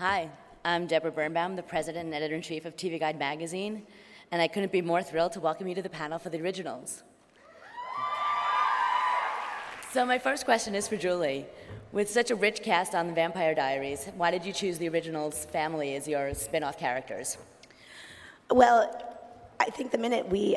Hi, I'm Deborah Birnbaum, the president and editor-in-chief of TV Guide magazine, and I couldn't be more thrilled to welcome you to the panel for the originals. So my first question is for Julie. With such a rich cast on The Vampire Diaries, why did you choose the originals family as your spin-off characters? Well, I think the minute we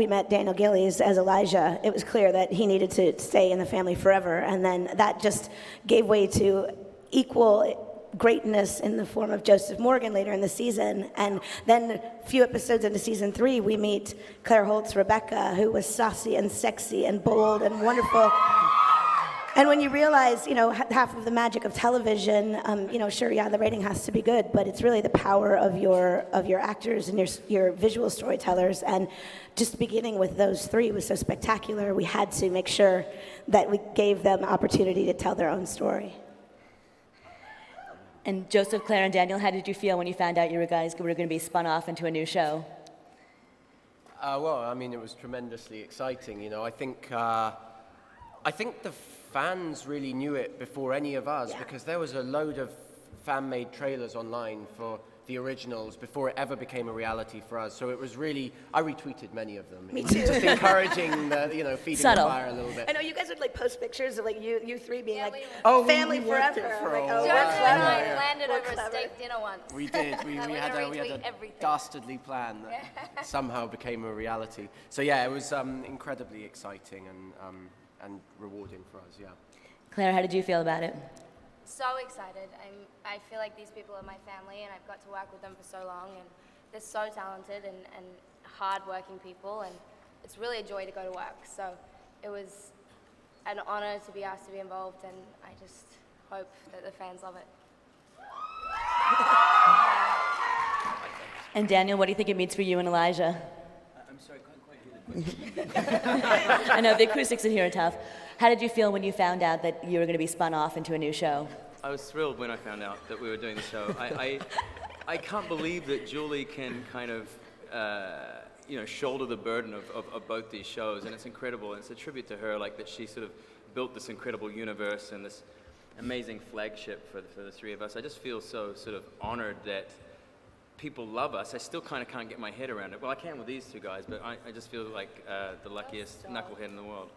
met Daniel Gillies as Elijah, it was clear that he needed to stay in the family forever, and then that just gave way to equal greatness in the form of Joseph Morgan later in the season. And then a few episodes into season 3, we meet Claire Holt's Rebecca, who was saucy and sexy and bold and wonderful. And when you realize, half of the magic of television, sure, yeah, the rating has to be good, but it's really the power of your actors and your visual storytellers. And just beginning with those 3 was so spectacular. We had to make sure that we gave them opportunity to tell their own story. And Joseph, Claire, and Daniel, how did you feel when you found out you guys were going to be spun off into a new show? It was tremendously exciting. I think the fans really knew it before any of us, because there was a load of fan-made trailers online for the originals before it ever became a reality for us. So it was really, I retweeted many of them. Me too. Just encouraging feeding Subtle. the fire a little bit. I know you guys would post pictures of you 3 being we family worked forever. it for a oh, while. we're Joseph and I clever. landed We're over a clever. steak dinner once. We did. We had a everything. dastardly plan that somehow became a reality. So yeah, it was incredibly exciting and rewarding for us. Yeah. Claire, how did you feel about it? So excited. I feel like these people are my family, and I've got to work with them for so long, and they're so talented and hard-working people, and it's really a joy to go to work. So it was an honor to be asked to be involved, and I just hope that the fans love it. And Daniel, what do you think it means for you and Elijah? I'm sorry, I couldn't quite hear the question. I know, the acoustics in here are tough. How did you feel when you found out that you were going to be spun off into a new show? I was thrilled when I found out that we were doing the show. I can't believe that Julie can kind of, shoulder the burden of both these shows, and it's incredible. And it's a tribute to her, like that she sort of built this incredible universe and this amazing flagship for the 3 of us. I just feel so sort of honored that people love us. I still kind of can't get my head around it. Well, I can with these 2 guys, but I just feel like the luckiest knucklehead in the world.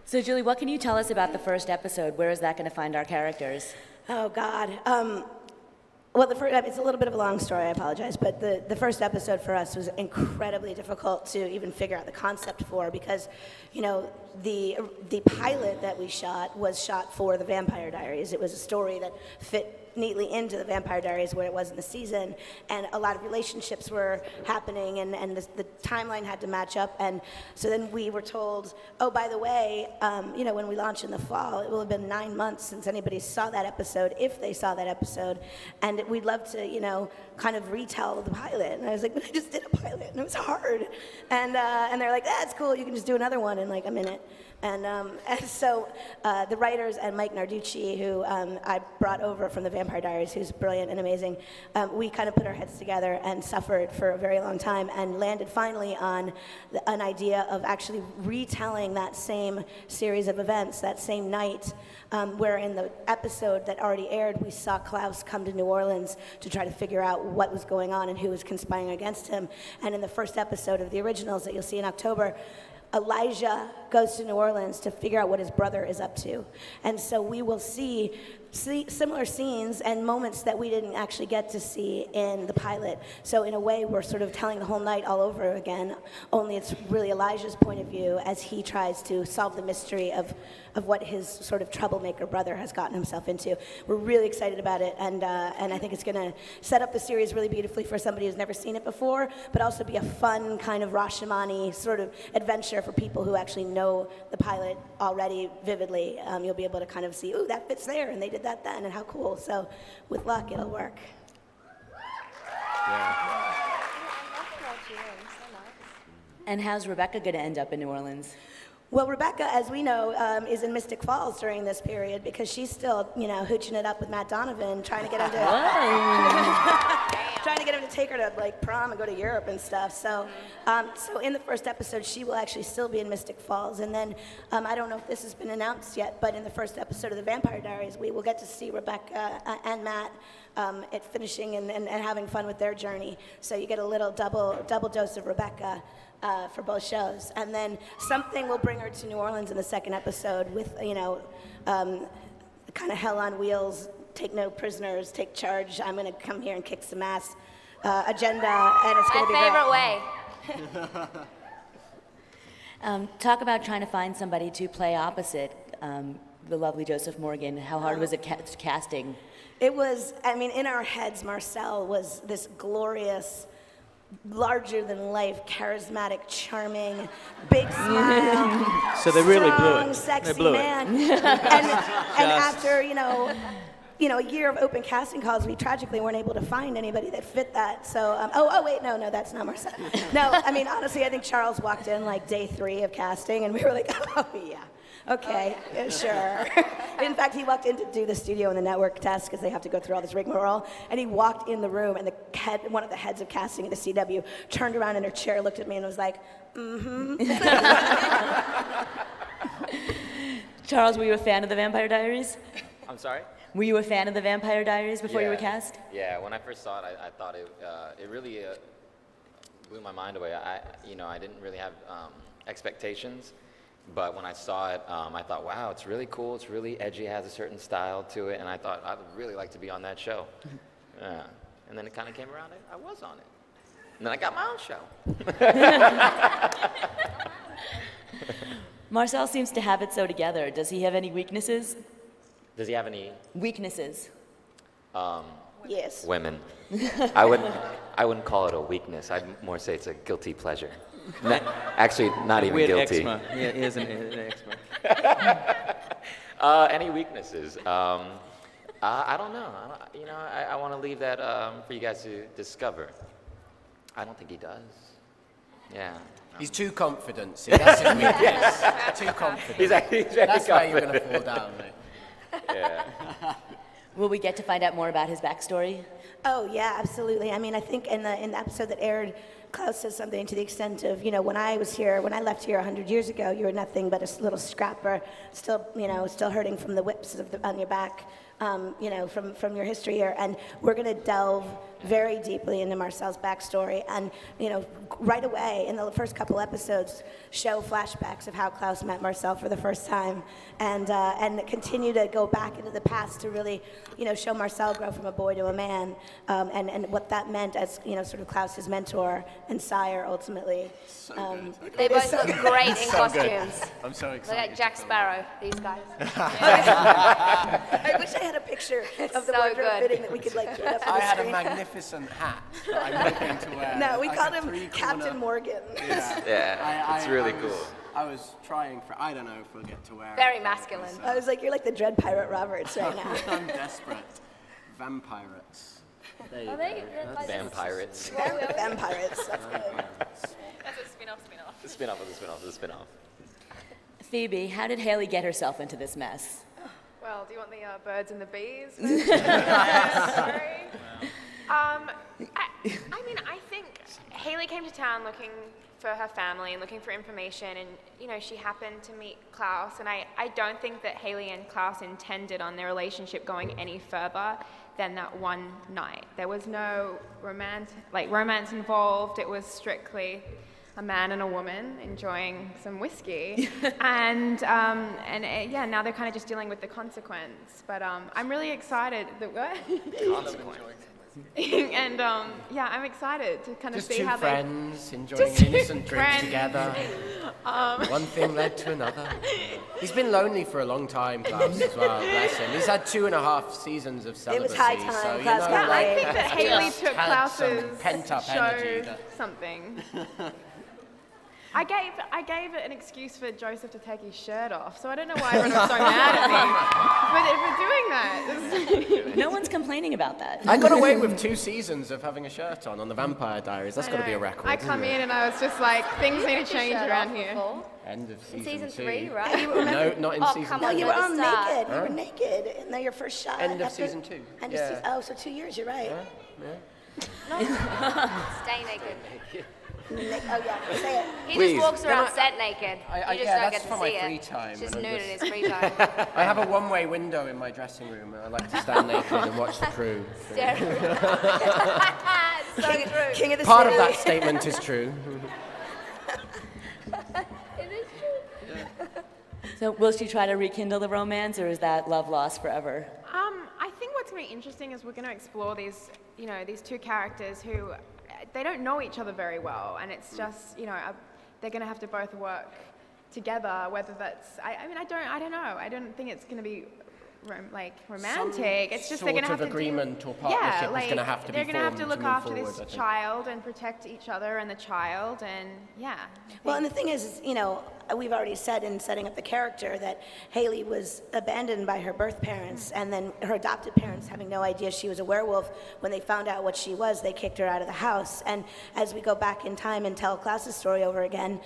So Julie, what can you tell us about the first episode? Where is that going to find our characters? Oh, God. Well, it's a little bit of a long story, I apologize, but the first episode for us was incredibly difficult to even figure out the concept for, because, the pilot that we shot was shot for The Vampire Diaries. It was a story that fit neatly into The Vampire Diaries where it was in the season, and a lot of relationships were happening, and the timeline had to match up. And so then we were told, oh, by the way, when we launch in the fall, it will have been 9 months since anybody saw that episode, if they saw that episode, and we'd love to, kind of retell the pilot. And I was like, but I just did a pilot, and it was hard. And they're like, that's cool, you can just do another one in like a minute. And so the writers and Mike Narducci, who I brought over from The Vampire Diaries, who's brilliant and amazing, we kind of put our heads together and suffered for a very long time and landed finally on an idea of actually retelling that same series of events, that same night, where in the episode that already aired, we saw Klaus come to New Orleans to try to figure out what was going on and who was conspiring against him. And in the first episode of the originals that you'll see in October, Elijah goes to New Orleans to figure out what his brother is up to. And so we will see similar scenes and moments that we didn't actually get to see in the pilot. So in a way, we're sort of telling the whole night all over again, only it's really Elijah's point of view as he tries to solve the mystery of what his sort of troublemaker brother has gotten himself into. We're really excited about it, and I think it's going to set up the series really beautifully for somebody who's never seen it before, but also be a fun kind of Rashomon-y sort of adventure for people who actually know the pilot already vividly. You'll be able to kind of see, ooh, that fits there, and they did that then, and how cool. So with luck, it'll work. Yeah. And how's Rebecca going to end up in New Orleans? Well, Rebecca, as we know, is in Mystic Falls during this period because she's still, hooching it up with Matt Donovan, trying to get him to take her to like prom and go to Europe and stuff. So, so in the first episode, she will actually still be in Mystic Falls. And then I don't know if this has been announced yet, but in the first episode of the Vampire Diaries, we will get to see Rebecca and Matt at finishing and having fun with their journey. So you get a little double dose of Rebecca for both shows. And then something will bring her to New Orleans in the second episode with, kind of hell on wheels, take no prisoners, take charge, I'm going to come here and kick some ass agenda, and it's going to be My favorite way. Talk about trying to find somebody to play opposite the lovely Joseph Morgan. How hard was it casting? It was, in our heads, Marcel was this glorious, larger-than-life, charismatic, charming, big smile, So they really blew strong, it. sexy They blew man. it. And after, a year of open casting calls, we tragically weren't able to find anybody that fit that. So, wait, no, that's not Marcel. No, honestly, I think Charles walked in like day 3 of casting, and we were like, oh, yeah. Okay, yeah, sure. In fact, he walked in to do the studio and the network test because they have to go through all this rigmarole. And he walked in the room, and one of the heads of casting at the CW turned around in her chair, looked at me, and was like, mm-hmm. Charles, were you a fan of the Vampire Diaries? I'm sorry? Were you a fan of the Vampire Diaries before you were cast? Yeah, when I first saw it, I thought it really blew my mind away. I didn't really have expectations. But when I saw it, I thought, wow, it's really cool. It's really edgy, has a certain style to it. And I thought, I'd really like to be on that show. And then it kind of came around, I was on it. And then I got my own show. Marcel seems to have it so together. Does he have any weaknesses? Does he have any? Weaknesses. Yes. Women. I wouldn't call it a weakness. I'd more say it's a guilty pleasure. Actually, not even Weird guilty. eczema. Yeah, he has an eczema. Any weaknesses? I don't know. I want to leave that for you guys to discover. I don't think he does. Yeah. He's too confident. See, that's his weakness. Too confident. He's very That's why you're going to confident. fall down, mate. Yeah. Will we get to find out more about his backstory? Oh, yeah, absolutely. I think in the episode that aired, Klaus says something to the extent of, when I left here 100 years ago, you were nothing but a little scrapper, still hurting from the whips on your back, from your history here. And we're going to delve very deeply into Marcel's backstory. And, right away, in the first couple episodes, show flashbacks of how Klaus met Marcel for the first time. And continue to go back into the past to really, show Marcel grow from a boy to a man. And what that meant as, sort of Klaus's mentor and sire, ultimately. So good. They both look great in costumes. I'm so Look excited. like Jack Sparrow, these guys. I wish I had a picture of the so wardrobe good. fitting that we could like put up on I the had a screen. magnificent hat that I'm hoping to wear. No, we Like called a him three-corner- Captain Morgan. Yeah, it's really cool. I was trying for, I don't know if we'll get to wear Very it. masculine. I was like, you're like the Dread Pirate Roberts right now. I'm desperate. Vampirates. There you Are go. they? Vampirates. Vampires. That's good. That's a spin-off. The spin-off of the spin-off of the spin-off. Phoebe, how did Haley get herself into this mess? Well, do you want the birds and the bees? Sorry. I think Haley came to town looking for her family and looking for information, and she happened to meet Klaus, and I don't think that Haley and Klaus intended on their relationship going any further than that one night. There was no romance involved. It was strictly a man and a woman enjoying some whiskey, and now they're kind of just dealing with the consequence. But I'm really excited that and I'm excited to kind of Just see two how friends enjoying Just an two innocent drink friends. together. One thing led to another. He's been lonely for a long time, Klaus, as well. Bless him. He's had 2.5 seasons of celibacy. was high time, So, Klaus got I laid. think that Haley Just took had some Klaus's pent-up energy show that- something. I gave it an excuse for Joseph to take his shirt off, so I don't know why everyone was so mad at me for doing that. No one's complaining about that. I got away with 2 seasons of having a shirt on the Vampire Diaries. That's I got to be a know. record. I come in and I was just like, things need to change around here. End of season, Season 2. 3, right? No, not in Oh, season come 2. No, on. you were Another all star. naked. You were naked in your first shot. End of after- season 2. End Yeah. of season. Oh, so 2 years. You're right. Yeah. Stay naked. Oh yeah, say it. He Please. just walks around Then set naked. I- You just yeah, don't that's get for to my see free it. time, It's just and nude I'm in his free time. I have a one-way window in my dressing room, and I like to stand naked and watch the crew. So So true. King of the part of city. that statement is true. It is true. So will she try to rekindle the romance, or is that love lost forever? I think what's going to be interesting is we're going to explore these, these two characters who they don't know each other very well, and it's just, they're going to have to both work together. Whether that's, I don't know. I don't think it's going to be romantic. It's just they're going to have to agreement or partnership is going to have to be they're going to have to formed look move after forward, this I think. child and protect each other and the child, and yeah. Well, and the thing is, we've already said in setting up the character that Haley was abandoned by her birth parents, and then her adopted parents, having no idea she was a werewolf, when they found out what she was, they kicked her out of the house. And as we go back in time and tell Klaus's story over again,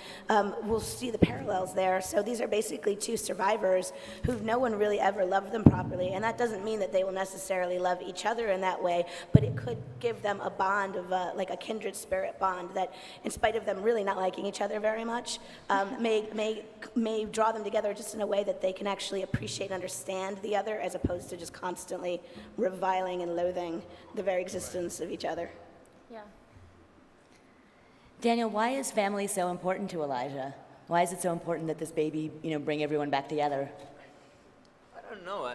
we'll see the parallels there. So these are basically two survivors who no one really ever loved them properly, and that doesn't mean that they will necessarily love each other in that way, but it could give them a bond of like a kindred spirit bond that, in spite of them really not liking each other very much, may draw them together just in a way that they can actually appreciate and understand the other, as opposed to just constantly reviling and loathing the very existence of each other. Yeah. Daniel, why is family so important to Elijah? Why is it so important that this baby, bring everyone back together? I don't know.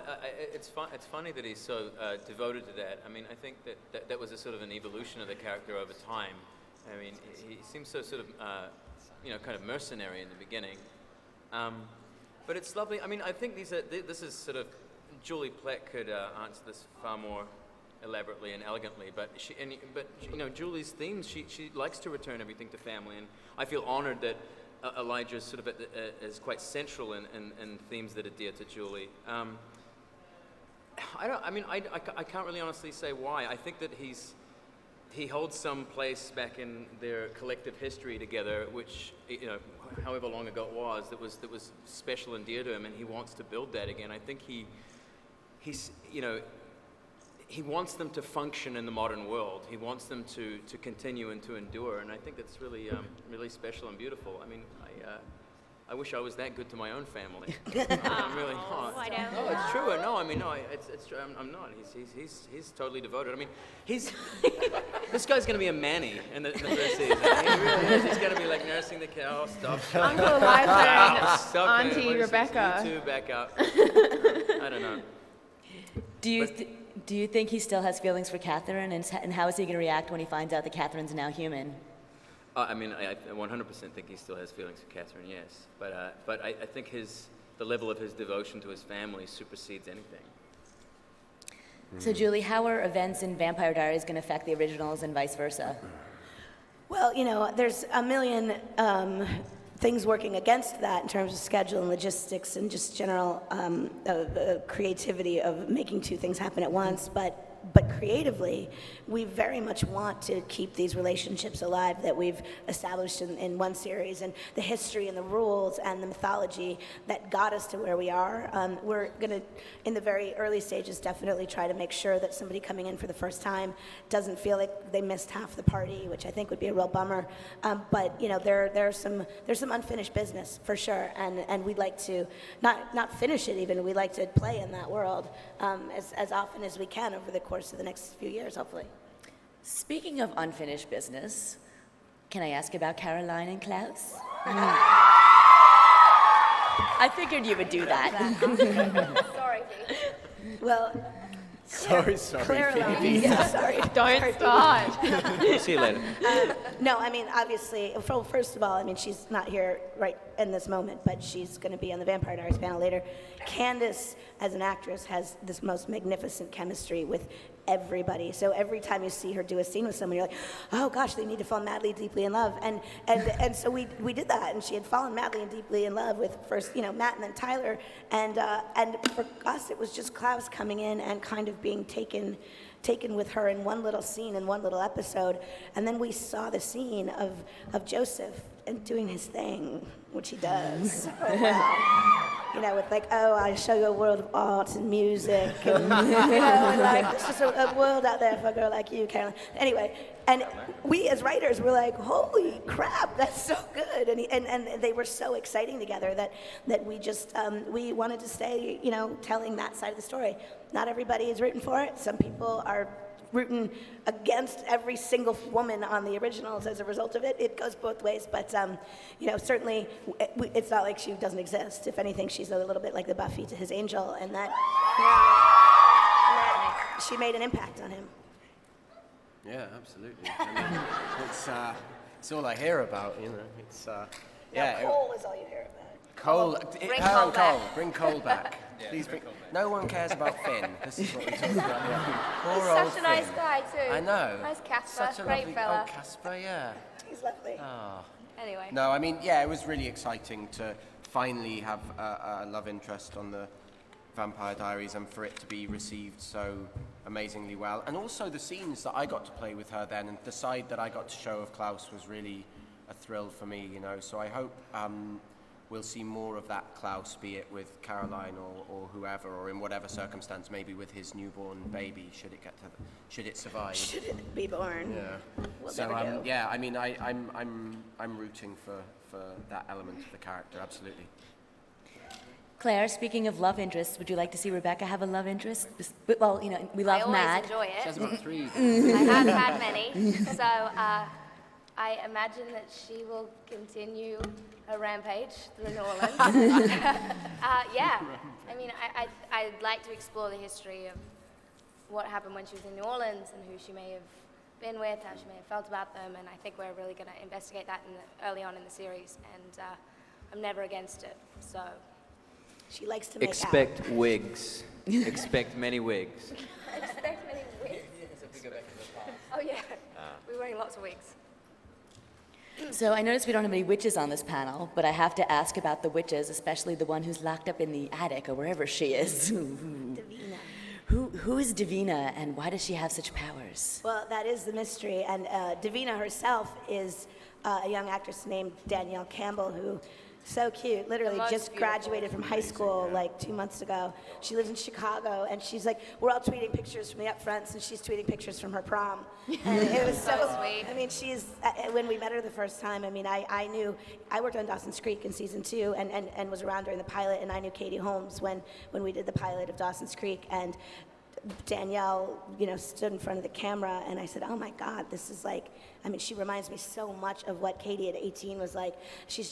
It's funny that he's so devoted to that. I mean, I think that was a sort of an evolution of the character over time. I mean, he seems so sort of, kind of mercenary in the beginning. But it's lovely. I mean, I think this is sort of, Julie Plec could answer this far more elaborately and elegantly. But Julie's themes, she likes to return everything to family, and I feel honored that Elijah is sort of is quite central in themes that are dear to Julie. I can't really honestly say why. I think that he holds some place back in their collective history together, which, however long ago it was, that was special and dear to him, and he wants to build that again. I think he wants them to function in the modern world. He wants them to continue and to endure, and I think that's really really special and beautiful. I mean, I wish I was that good to my own family. I'm really not. I don't No, it's true. No, I mean, no, it's true. I'm not. He's totally devoted. I mean, this guy's going to be a Manny in the first season. He really is. He's going to be like nursing the kid. Oh, stop. Uncle Elijah and Stop it. Auntie What is this? Rebecca. You two back up. I don't know. Do you think he still has feelings for Catherine, and how is he going to react when he finds out that Catherine's now human? I mean, I 100% think he still has feelings for Catherine, yes. But I think the level of his devotion to his family supersedes anything. So, Julie, how are events in Vampire Diaries going to affect the originals and vice versa? Well, there's a million things working against that in terms of schedule and logistics and just general creativity of making two things happen at once. But creatively, we very much want to keep these relationships alive that we've established in one series, and the history and the rules and the mythology that got us to where we are. We're going to, in the very early stages, definitely try to make sure that somebody coming in for the first time doesn't feel like they missed half the party, which I think would be a real bummer. But there's some unfinished business for sure, and we'd like to not finish it even. We'd like to play in that world as often as we can over the course of the next few years, hopefully. Speaking of unfinished business, can I ask about Caroline and Klaus? I figured you would do that. Sorry, Keith. Well, Sorry, Caroline, yeah, sorry. Don't start. See you later. No, I mean, obviously, first of all, I mean, she's not here right in this moment, but she's going to be on the Vampire Diaries panel later. Candace, as an actress, has this most magnificent chemistry with everybody. So every time you see her do a scene with someone, you're like, oh gosh, they need to fall madly, deeply in love. And so we did that, and she had fallen madly and deeply in love with first, Matt and then Tyler. And for us, it was just Klaus coming in and kind of being taken with her in one little scene, in one little episode. And then we saw the scene of Joseph and doing his thing, which he does so well. with like, oh, I'll show you a world of art and music, and, and like, there's just a world out there for a girl like you, Caroline. Anyway, and we as writers were like, holy crap, that's so good, and they were so exciting together that we just, we wanted to stay, telling that side of the story. Not everybody is rooting for it. Some people are rooting against every single woman on the originals as a result of it. It goes both ways, but certainly it's not like she doesn't exist. If anything, she's a little bit like the Buffy to his Angel, and that she made an impact on him. Yeah, absolutely. I mean, it's all I hear about, It's Cole is all you hear about. Cole, Bring Cole back. Bring Cole back. Please bring. No one cares about Finn. This is what we talk about. Yeah. Poor He's old such a nice Finn. guy too. I know. Nice Casper, Such a great lovely, fella. Oh, Casper, yeah. He's lovely. Anyway. No, I mean, yeah, it was really exciting to finally have a love interest on the Vampire Diaries and for it to be received so amazingly well. And also the scenes that I got to play with her then, and the side that I got to show of Klaus was really a thrill for me, So I hope we'll see more of that Klaus, be it with Caroline or whoever, or in whatever circumstance, maybe with his newborn baby, should it survive. Should it be born? Yeah. We'll So never know. yeah, I mean, I'm rooting for that element of the character, absolutely. Claire, speaking of love interests, would you like to see Rebecca have a love interest? Well, we love I always Matt. enjoy She has it. about 3. I have had many, so I imagine that she will continue her rampage through New Orleans. Yeah, I mean, I'd like to explore the history of what happened when she was in New Orleans and who she may have been with, how she may have felt about them, and I think we're really going to investigate that early on in the series, and I'm never against it, so. She likes to make Expect wigs. Expect many wigs. Expect many wigs. Oh yeah, we're wearing lots of wigs. So I noticed we don't have any witches on this panel, but I have to ask about the witches, especially the one who's locked up in the attic or wherever she is. Davina. Who is Davina, and why does she have such powers? Well, that is the mystery, and Davina herself is a young actress named Danielle Campbell, who so cute, literally most just beautiful. graduated from high school like 2 months ago. She lives in Chicago, and she's like, we're all tweeting pictures from the upfronts, and she's tweeting pictures from her prom. And it was so sweet. I mean, she's, when we met her the first time, I mean, I knew, I worked on Dawson's Creek in season 2 and was around during the pilot, and I knew Katie Holmes when we did the pilot of Dawson's Creek, and Danielle, stood in front of the camera, and I said, oh my God, this is like, I mean, she reminds me so much of what Katie at 18 was like. She's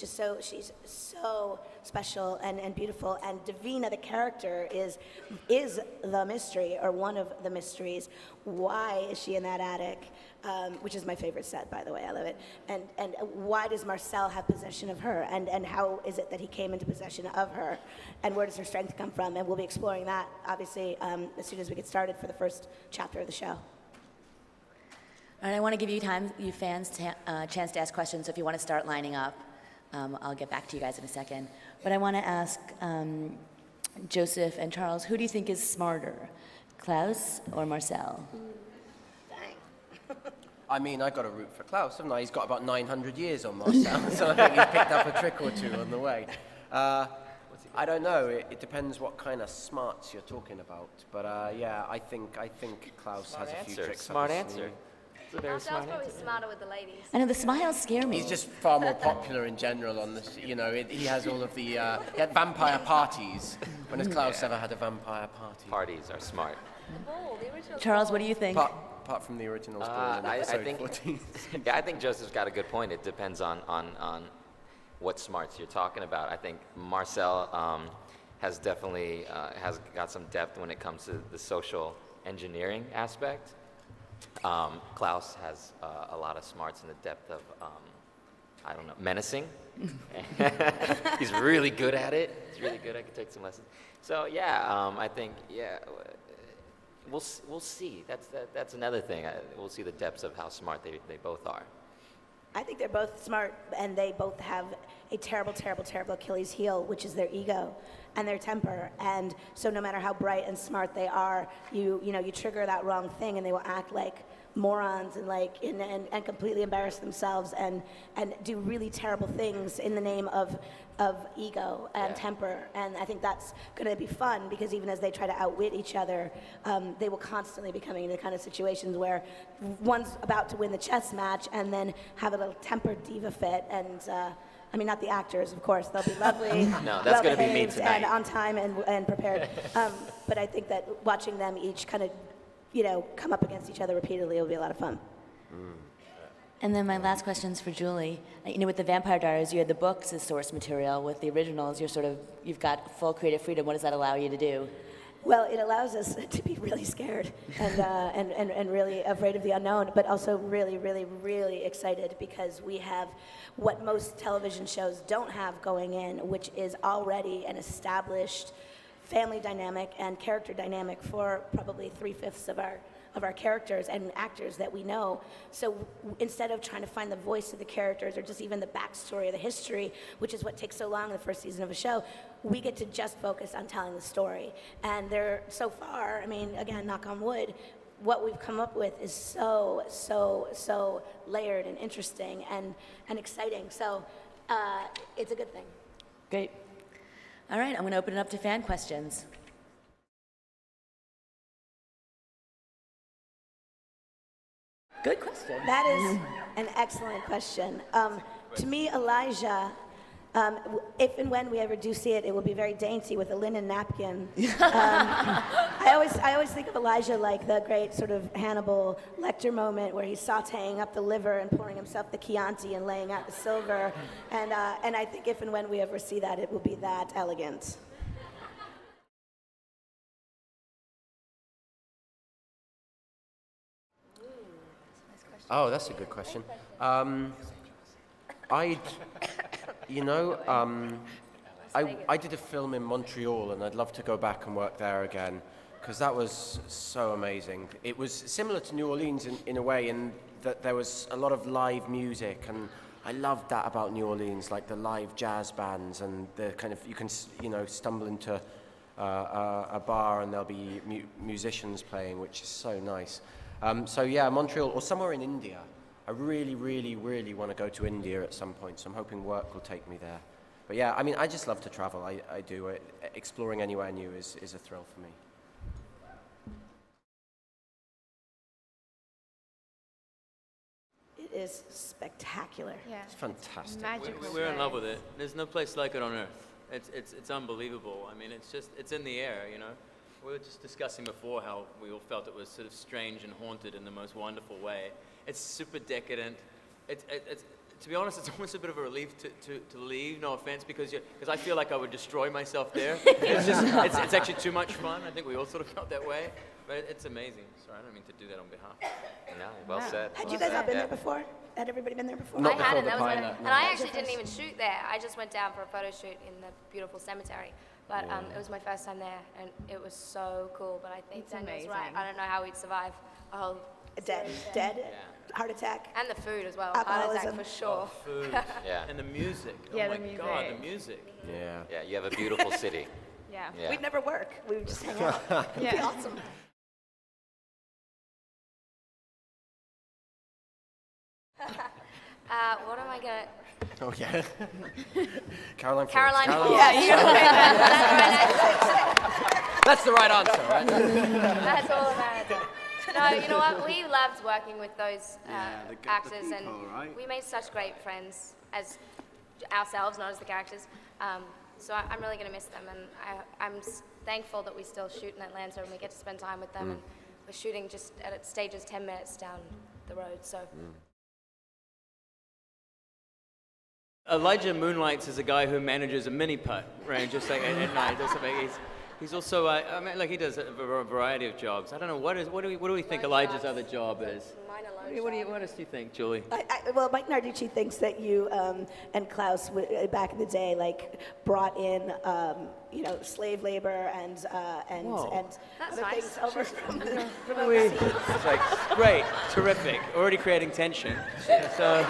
so special and beautiful, and Davina, the character, is the mystery, or one of the mysteries. Why is she in that attic? Which is my favorite set, by the way, I love it. And why does Marcel have possession of her? And how is it that he came into possession of her? And where does her strength come from? And we'll be exploring that, obviously, as soon as we get started for the first chapter of the show. All right, I want to give you fans, a chance to ask questions, so if you want to start lining up, I'll get back to you guys in a second. But I want to ask Joseph and Charles, who do you think is smarter, Klaus or Marcel? I mean, I got to root for Klaus, haven't I? He's got about 900 years on Marcel, so I think he's picked up a trick or two on the way. I don't know. It depends what kind of smarts you're talking about. But yeah, I think Klaus has a few tricks. Smart up his answer. sleeve. It's a very Marcel's smart probably answer. smarter with the ladies. I know the smiles scare me. He's just far more popular in general on this. He has all of the he had vampire parties. When has Klaus ever had a vampire party? Parties are smart. The ball, the original Charles, ball. what do you think? Apart from the original ball in I episode think 14. Yeah, I think Joseph's got a good point. It depends on what smarts you're talking about. I think Marcel has definitely has got some depth when it comes to the social engineering aspect. Klaus has a lot of smarts in the depth of I don't know, menacing. He's really good at it. He's really good. I could take some lessons. So yeah, I think we'll see. That's another thing. We'll see the depths of how smart they both are. I think they're both smart, and they both have a terrible, terrible, terrible Achilles heel, which is their ego and their temper. And so no matter how bright and smart they are, you trigger that wrong thing, and they will act like morons and and completely embarrass themselves and do really terrible things in the name of ego and temper. And I think that's going to be fun because even as they try to outwit each other, they will constantly be coming into the kind of situations where one's about to win the chess match and then have a little tempered diva fit. And I mean, not the actors, of course. They'll be lovely, No, that's gonna be me well-behaved, tonight. and on time and prepared. But I think that watching them each kind of, come up against each other repeatedly will be a lot of fun. And then my last question's for Julie. With the Vampire Diaries, you had the books as source material. With the originals, you've got full creative freedom. What does that allow you to do? Well, it allows us to be really scared and really afraid of the unknown, but also really, really, really excited because we have what most television shows don't have going in, which is already an established family dynamic and character dynamic for probably 3/5 of our characters and actors that we know. So instead of trying to find the voice of the characters or just even the backstory of the history, which is what takes so long in the first season of a show, we get to just focus on telling the story. And so far, I mean, again, knock on wood, what we've come up with is so, so, so layered and interesting and exciting. So it's a good thing. Great. All right, I'm going to open it up to fan questions. Good question. That is an excellent question. To me, Elijah, if and when we ever do see it, it will be very dainty with a linen napkin. I always think of Elijah like the great sort of Hannibal Lecter moment where he's sautéing up the liver and pouring himself the Chianti and laying out the silver. And I think if and when we ever see that, it will be that elegant. Oh, that's a good question. I did a film in Montreal, and I'd love to go back and work there again, because that was so amazing. It was similar to New Orleans in a way, in that there was a lot of live music, and I loved that about New Orleans, like the live jazz bands, and the kind of, you can stumble into a bar and there'll be musicians playing, which is so nice. So yeah, Montreal or somewhere in India. I really, really, really want to go to India at some point, so I'm hoping work will take me there. But yeah, I mean, I just love to travel. I do. Exploring anywhere new is a thrill for me. It is spectacular. Yeah. It's fantastic. Magical. We're in love with it. There's no place like it on earth. It's unbelievable. I mean, it's in the air, We were just discussing before how we all felt it was sort of strange and haunted in the most wonderful way. It's super decadent. It's to be honest, it's almost a bit of a relief to leave. No offense, because I feel like I would destroy myself there. It's actually too much fun. I think we all sort of felt that way. But it's amazing. Sorry, I don't mean to do that on behalf. No, well said. Had well you guys said, all been yeah. there before? Had everybody been there before? Not I before hadn't. the That was pilot, and no. I actually didn't even shoot there. I just went down for a photo shoot in the beautiful cemetery. But it was my first time there, and it was so cool. But I think It's Daniel's amazing. right. I don't know how we'd survive a whole Dead? Heart attack? and the food as well. Heart attack Alcoholism. for sure. Food Yeah. and the music. Yeah, oh the my God, the music. music. Yeah. Yeah, you have a beautiful city. Yeah. Yeah. We'd never work. We would just hang out. It'd be Yeah. awesome. What am I gonna? Oh yeah. Caroline. Caroline. Caroline. Yeah, That's the right answer, right? that's all that matters. No, you know what? We loved working with those the actors, people, and right? we made such great friends as ourselves, not as the characters. So I'm really gonna miss them, and I'm thankful that we still shoot in Atlanta and we get to spend time with them. And we're shooting just at stages 10 minutes down the road. So. Elijah moonlights as a guy who manages a mini putt range, just like at night or something. He's also, I mean, like he does a variety of jobs. I don't know what do we think Elijah's other job is? Mine alone. What else do you think, Julie? Well, Mike Narducci thinks that you and Klaus back in the day brought in slave labor and Whoa. That's other nice. things over from It's like, great, terrific, already creating tension. So,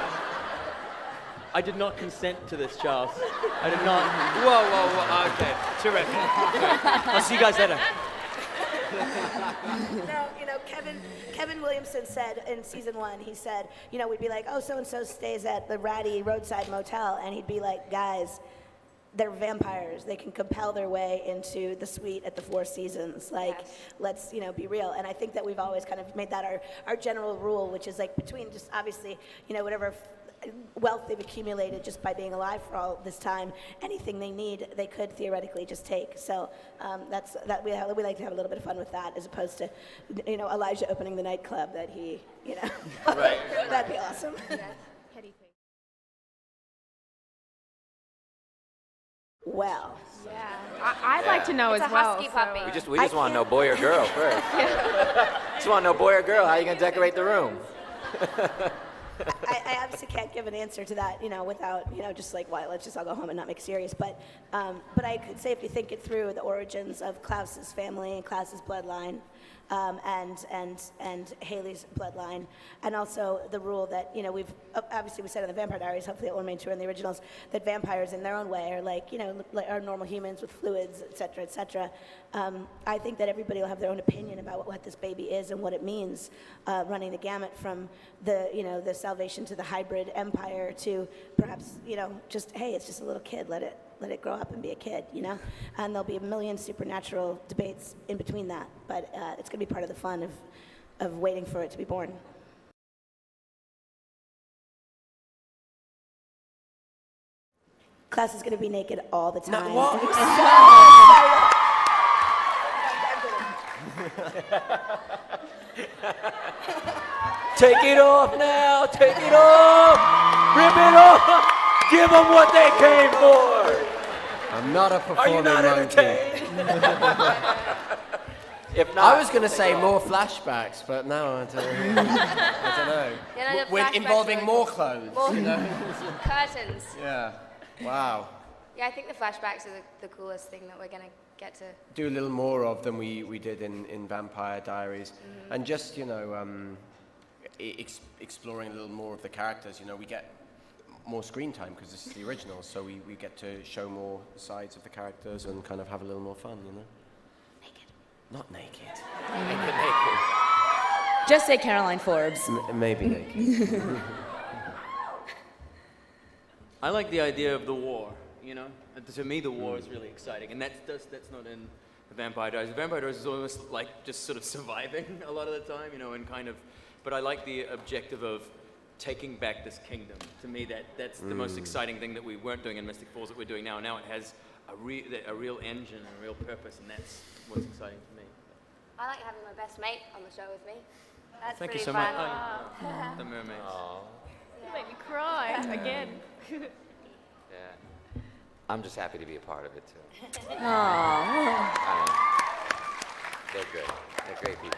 I did not consent to this, Charles. I did not. Whoa, okay, terrific. I'll see you guys later. No, Kevin Williamson said in season 1, he said, we'd be like, oh, so-and-so stays at the ratty roadside motel, and he'd be like, guys, they're vampires. They can compel their way into the suite at the Four Seasons. Let's, be real. And I think that we've always kind of made that our general rule, which is like between just obviously, whatever wealth they've accumulated just by being alive for all this time, anything they need, they could theoretically just take. So we like to have a little bit of fun with that, as opposed to, Elijah opening the nightclub that he, Right. That'd be awesome. Well, Yeah. I'd like to know It's as a well. husky puppy. We just want to know boy or girl first. Just want to know boy or girl. How are you going to decorate the room? I obviously can't give an answer to that, without, just like, well, let's just all go home and not make it serious. But I could say, if you think it through, the origins of Klaus's family and Klaus's bloodline, and Haley's bloodline, and also the rule that, we said in the Vampire Diaries, hopefully it will remain true in the originals, that vampires in their own way are like, are normal humans with fluids, et cetera, et cetera. I think that everybody will have their own opinion about what this baby is and what it means, running the gamut from the salvation to the hybrid empire to perhaps, just, hey, it's just a little kid, let it grow up and be a kid, And there'll be a million supernatural debates in between that, but it's going to be part of the fun of waiting for it to be born. Klaus is going to be naked all the time. what? Take it off now. Take it off. Rip it off. Give them what they came for. I'm not a Are performing you not monkey. entertained? If not, I was going to say more flashbacks, but no, I don't know. The With flashbacks involving are- more clothes, Curtains. Yeah. Wow. Yeah, I think the flashbacks are the coolest thing that we're going to get to. Do a little more of than we did in Vampire Diaries. And just, exploring a little more of the characters. We get more screen time because this is the original, so we get to show more sides of the characters and kind of have a little more fun, Naked. Not naked. Naked. Just say Caroline Forbes. Maybe naked. I like the idea of the war, To me, the war is really exciting, and that's not in the Vampire Diaries. The Vampire Diaries is almost like just sort of surviving a lot of the time, and kind of. But I like the objective of taking back this kingdom. To me, that's the most exciting thing that we weren't doing in Mystic Falls that we're doing now. Now it has a real engine and a real purpose, and that's what's exciting to me. I like having my best mate on the show with me. That's Thank pretty you so fun. much. Oh, the mermaids. You make me cry again. Yeah. I'm just happy to be a part of it too. Aww. They're good. They're great people.